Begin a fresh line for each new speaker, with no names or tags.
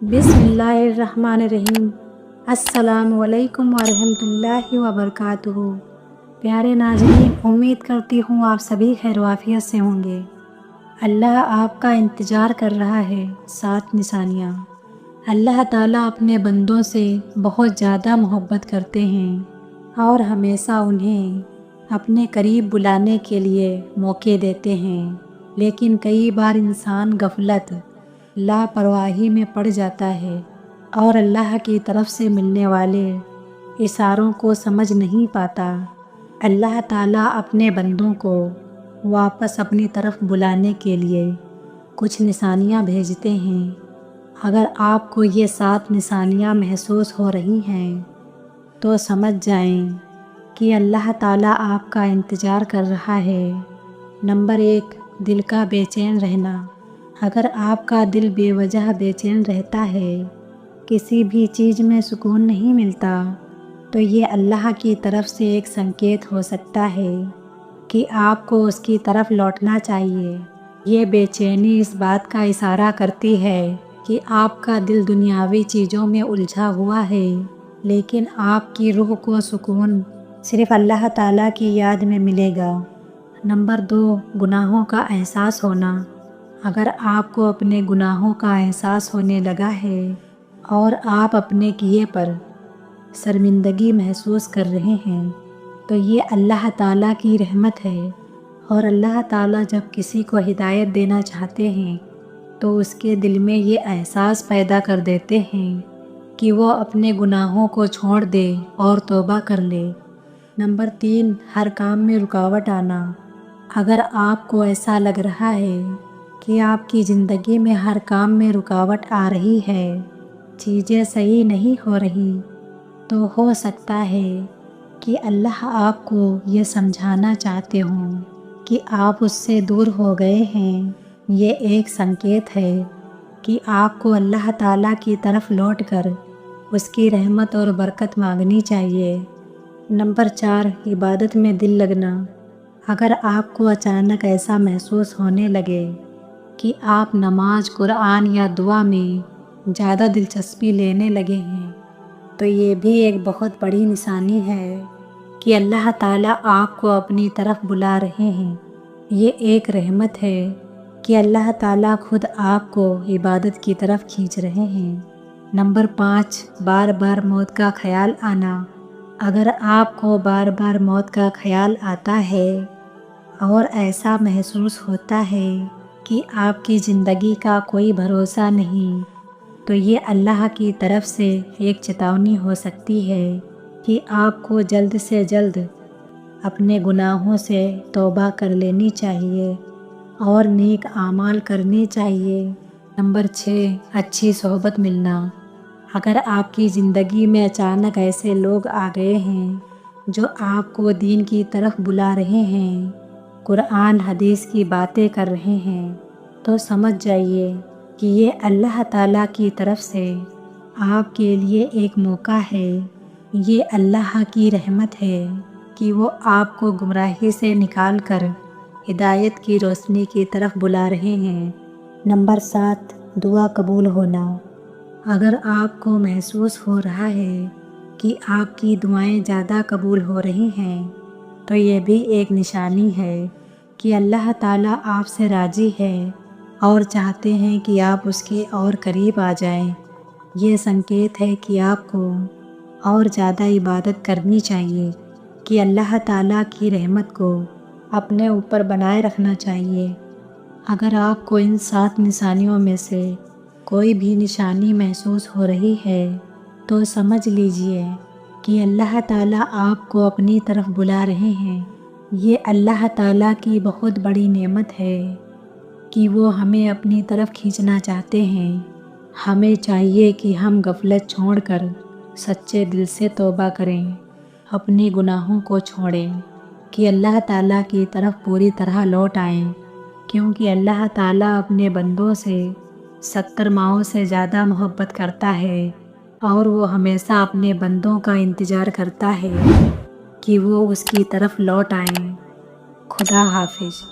बिस्मिल्लाहिर्रहमानिर्रहीम। अस्सलामु अलैकुम वरहमतुल्लाहि वबरकातुहू। प्यारे नाज़रीन, उम्मीद करती हूँ आप सभी खैर-ओ-आफ़ियत से होंगे। अल्लाह आपका इंतज़ार कर रहा है 7 निशानियाँ। अल्लाह ताला अपने बंदों से बहुत ज़्यादा मोहब्बत करते हैं और हमेशा उन्हें अपने करीब बुलाने के लिए मौके देते हैं, लेकिन कई बार इंसान गफलत, लापरवाही में पड़ जाता है और अल्लाह की तरफ से मिलने वाले इशारों को समझ नहीं पाता। अल्लाह ताला अपने बंदों को वापस अपनी तरफ बुलाने के लिए कुछ निशानियाँ भेजते हैं। अगर आपको ये 7 निशानियाँ महसूस हो रही हैं तो समझ जाएं कि अल्लाह ताला आपका इंतज़ार कर रहा है। नंबर 1, दिल का बेचैन रहना। अगर आपका दिल बेवजह बेचैन रहता है, किसी भी चीज़ में सुकून नहीं मिलता, तो ये अल्लाह की तरफ से एक संकेत हो सकता है कि आपको उसकी तरफ लौटना चाहिए। ये बेचैनी इस बात का इशारा करती है कि आपका दिल दुनियावी चीज़ों में उलझा हुआ है, लेकिन आपकी रूह को सुकून सिर्फ़ अल्लाह ताला की याद में मिलेगा। नंबर 2, गुनाहों का एहसास होना। अगर आपको अपने गुनाहों का एहसास होने लगा है और आप अपने किए पर शर्मिंदगी महसूस कर रहे हैं, तो ये अल्लाह ताला की रहमत है। और अल्लाह ताला जब किसी को हिदायत देना चाहते हैं तो उसके दिल में ये एहसास पैदा कर देते हैं कि वो अपने गुनाहों को छोड़ दे और तौबा कर ले। नंबर 3, हर काम में रुकावट आना। अगर आपको ऐसा लग रहा है कि आपकी ज़िंदगी में हर काम में रुकावट आ रही है, चीज़ें सही नहीं हो रही, तो हो सकता है कि अल्लाह आपको ये समझाना चाहते हों कि आप उससे दूर हो गए हैं। ये एक संकेत है कि आपको अल्लाह ताला की तरफ लौटकर उसकी रहमत और बरकत मांगनी चाहिए। नंबर 4, इबादत में दिल लगना। अगर आपको अचानक ऐसा महसूस होने लगे कि आप नमाज, कुरान या दुआ में ज़्यादा दिलचस्पी लेने लगे हैं, तो ये भी एक बहुत बड़ी निशानी है कि अल्लाह ताला आपको अपनी तरफ बुला रहे हैं। ये एक रहमत है कि अल्लाह ताला खुद आपको इबादत की तरफ खींच रहे हैं। नंबर 5, बार बार मौत का ख्याल आना। अगर आपको बार बार मौत का ख्याल आता है और ऐसा महसूस होता है कि आपकी ज़िंदगी का कोई भरोसा नहीं, तो ये अल्लाह की तरफ से एक चेतावनी हो सकती है कि आपको जल्द से जल्द अपने गुनाहों से तौबा कर लेनी चाहिए और नेक आमाल करने चाहिए। नंबर 6, अच्छी सोहबत मिलना। अगर आपकी ज़िंदगी में अचानक ऐसे लोग आ गए हैं जो आपको दीन की तरफ बुला रहे हैं, कुरान हदीस की बातें कर रहे हैं, तो समझ जाइए कि ये अल्लाह ताला की तरफ से आपके लिए एक मौका है। ये अल्लाह की रहमत है कि वो आपको गुमराही से निकाल कर हिदायत की रोशनी की तरफ बुला रहे हैं। नंबर 7, दुआ कबूल होना। अगर आपको महसूस हो रहा है कि आपकी दुआएं ज़्यादा कबूल हो रही हैं, तो ये भी एक निशानी है कि अल्लाह ताला आपसे राज़ी है और चाहते हैं कि आप उसके और करीब आ जाएं। ये संकेत है कि आपको और ज़्यादा इबादत करनी चाहिए, कि अल्लाह ताला की रहमत को अपने ऊपर बनाए रखना चाहिए। अगर आपको इन 7 निशानियों में से कोई भी निशानी महसूस हो रही है, तो समझ लीजिए कि अल्लाह ताला आपको अपनी तरफ बुला रहे हैं। ये अल्लाह ताला की बहुत बड़ी नेमत है कि वो हमें अपनी तरफ खींचना चाहते हैं। हमें चाहिए कि हम गफलत छोड़कर सच्चे दिल से तौबा करें, अपने गुनाहों को छोड़ें, कि अल्लाह ताला की तरफ पूरी तरह लौट आएं, क्योंकि अल्लाह ताला अपने बंदों से 70 माओं से ज़्यादा मोहब्बत करता है और वो हमेशा अपने बंदों का इंतज़ार करता है कि वो उसकी तरफ लौट आएं। खुदा हाफिज़।